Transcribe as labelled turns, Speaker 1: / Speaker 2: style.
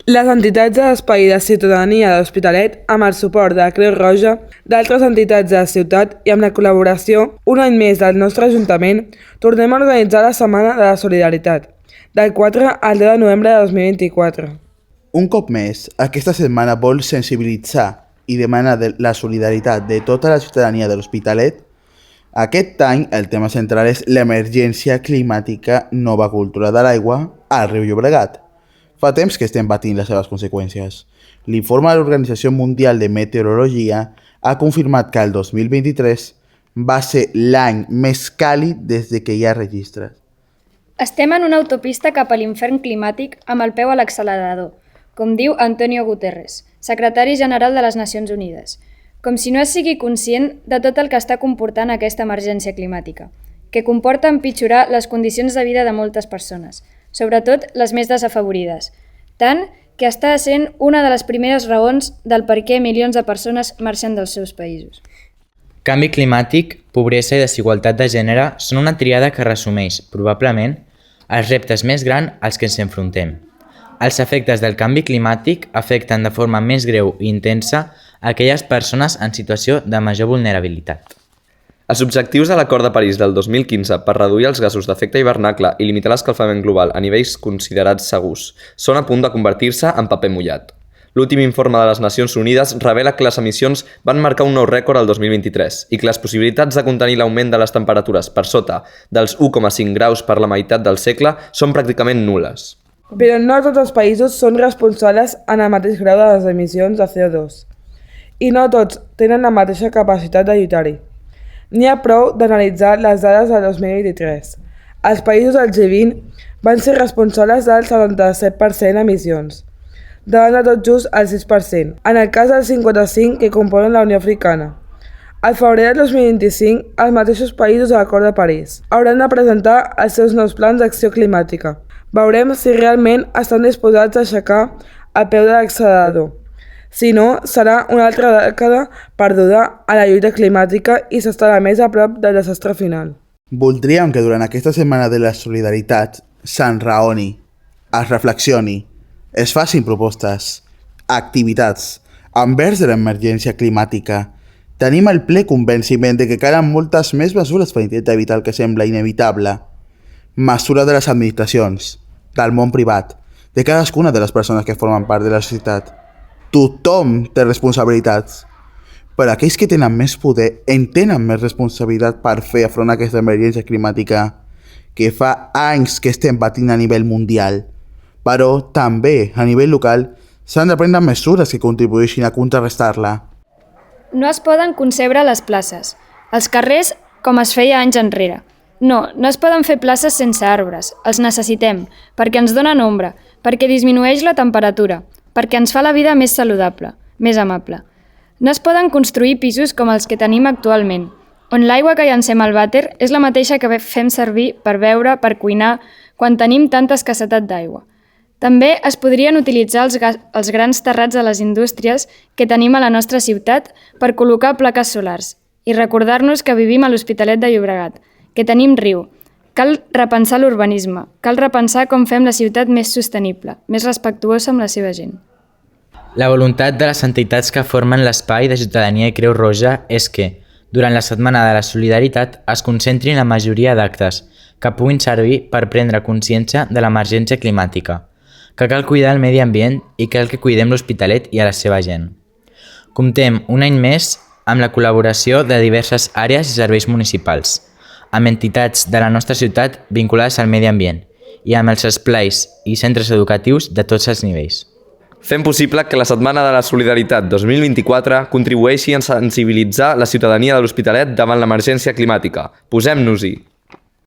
Speaker 1: Les entitats de l'Espai de Ciutadania de l'Hospitalet, amb el suport de la Creu Roja, d'altres entitats de la ciutat i amb la col·laboració, un any més del nostre Ajuntament, tornem a organitzar la Setmana de la Solidaritat, del 4 al 10 de novembre de 2024.
Speaker 2: Un cop més, aquesta setmana vol sensibilitzar i demanar la solidaritat de tota la ciutadania de l'Hospitalet. Aquest any el tema central és l'emergència climàtica nova cultura de l'aigua al riu Llobregat. Fa temps que estem patint les seves conseqüències. L'informe de l'Organització Mundial de Meteorologia ha confirmat que el 2023 va ser l'any més càlid des que hi ha registres.
Speaker 3: Estem en una autopista cap a l'infern climàtic amb el peu a l'accelerador, com diu Antonio Guterres, secretari general de les Nacions Unides, com si no es sigui conscient de tot el que està comportant aquesta emergència climàtica, que comporta empitjorar les condicions de vida de moltes persones, sobretot les més desafavorides, tant que està sent una de les primeres raons del per què milions de persones marxen dels seus països.
Speaker 4: Canvi climàtic, pobresa i desigualtat de gènere són una triada que resumeix, probablement, els reptes més grans als que ens enfrontem. Els efectes del canvi climàtic afecten de forma més greu i intensa a aquelles persones en situació de major vulnerabilitat.
Speaker 5: Els objectius de l'Acord de París del 2015 per reduir els gasos d'efecte hivernacle i limitar l'escalfament global a nivells considerats segurs són a punt de convertir-se en paper mullat. L'últim informe de les Nacions Unides revela que les emissions van marcar un nou rècord el 2023 i que les possibilitats de contenir l'augment de les temperatures per sota dels 1,5 graus per la meitat del segle són pràcticament nul·les.
Speaker 1: Però no tots els països són responsables en el mateix grau de les emissions de CO2 i no tots tenen la mateixa capacitat de lluitar-hi. N'hi ha prou d'analitzar les dades del 2023. Els països del G20 van ser responsables del 77% d'emissions, davant de tot just el 6%, en el cas dels 55 que componen la Unió Africana. Al febrer del 2025, els mateixos països de l'Acord de París hauran de presentar els seus nous plans d'acció climàtica. Veurem si realment estan disposats a aixecar el peu de l'accelerador. Si no, serà una altra dècada perduda a la lluita climàtica i s'estarà més a prop del desastre final.
Speaker 2: Voldríem que durant aquesta setmana de la solidaritat s'enraoni, es reflexioni, es facin propostes, activitats, envers de l'emergència climàtica. Tenim el ple convenciment de que calen moltes més mesures per intentar evitar el que sembla inevitable. Mesures de les administracions, del món privat, de cadascuna de les persones que formen part de la societat. Tothom té responsabilitats, però aquells que tenen més poder en tenen més responsabilitat per fer front a aquesta emergència climàtica que fa anys que estem patint a nivell mundial. Però també a nivell local s'han de prendre mesures que contribueixin a contrarrestar-la.
Speaker 3: No es poden concebre les places, els carrers com es feia anys enrere. No es poden fer places sense arbres, els necessitem, perquè ens donen ombra, perquè disminueix la temperatura, perquè ens fa la vida més saludable, més amable. No es poden construir pisos com els que tenim actualment, on l'aigua que llancem al vàter és la mateixa que fem servir per beure, per cuinar, quan tenim tanta escassetat d'aigua. També es podrien utilitzar els grans terrats de les indústries que tenim a la nostra ciutat per col·locar plaques solars i recordar-nos que vivim a l'Hospitalet de Llobregat, que tenim riu. Cal repensar l'urbanisme, cal repensar com fem la ciutat més sostenible, més respectuosa amb la seva gent.
Speaker 4: La voluntat de les entitats que formen l'Espai de Ciutadania i Creu Roja és que, durant la Setmana de la Solidaritat, es concentrin la majoria d'actes que puguin servir per prendre consciència de l'emergència climàtica, que cal cuidar el medi ambient i cal que cuidem l'Hospitalet i a la seva gent. Comptem un any més amb la col·laboració de diverses àrees i serveis municipals, amb entitats de la nostra ciutat vinculades al medi ambient i amb els esplais i centres educatius de tots els nivells.
Speaker 5: Fem possible que la Setmana de la Solidaritat 2024 contribueixi a sensibilitzar la ciutadania de l'Hospitalet davant l'emergència climàtica. Posem-nos-hi!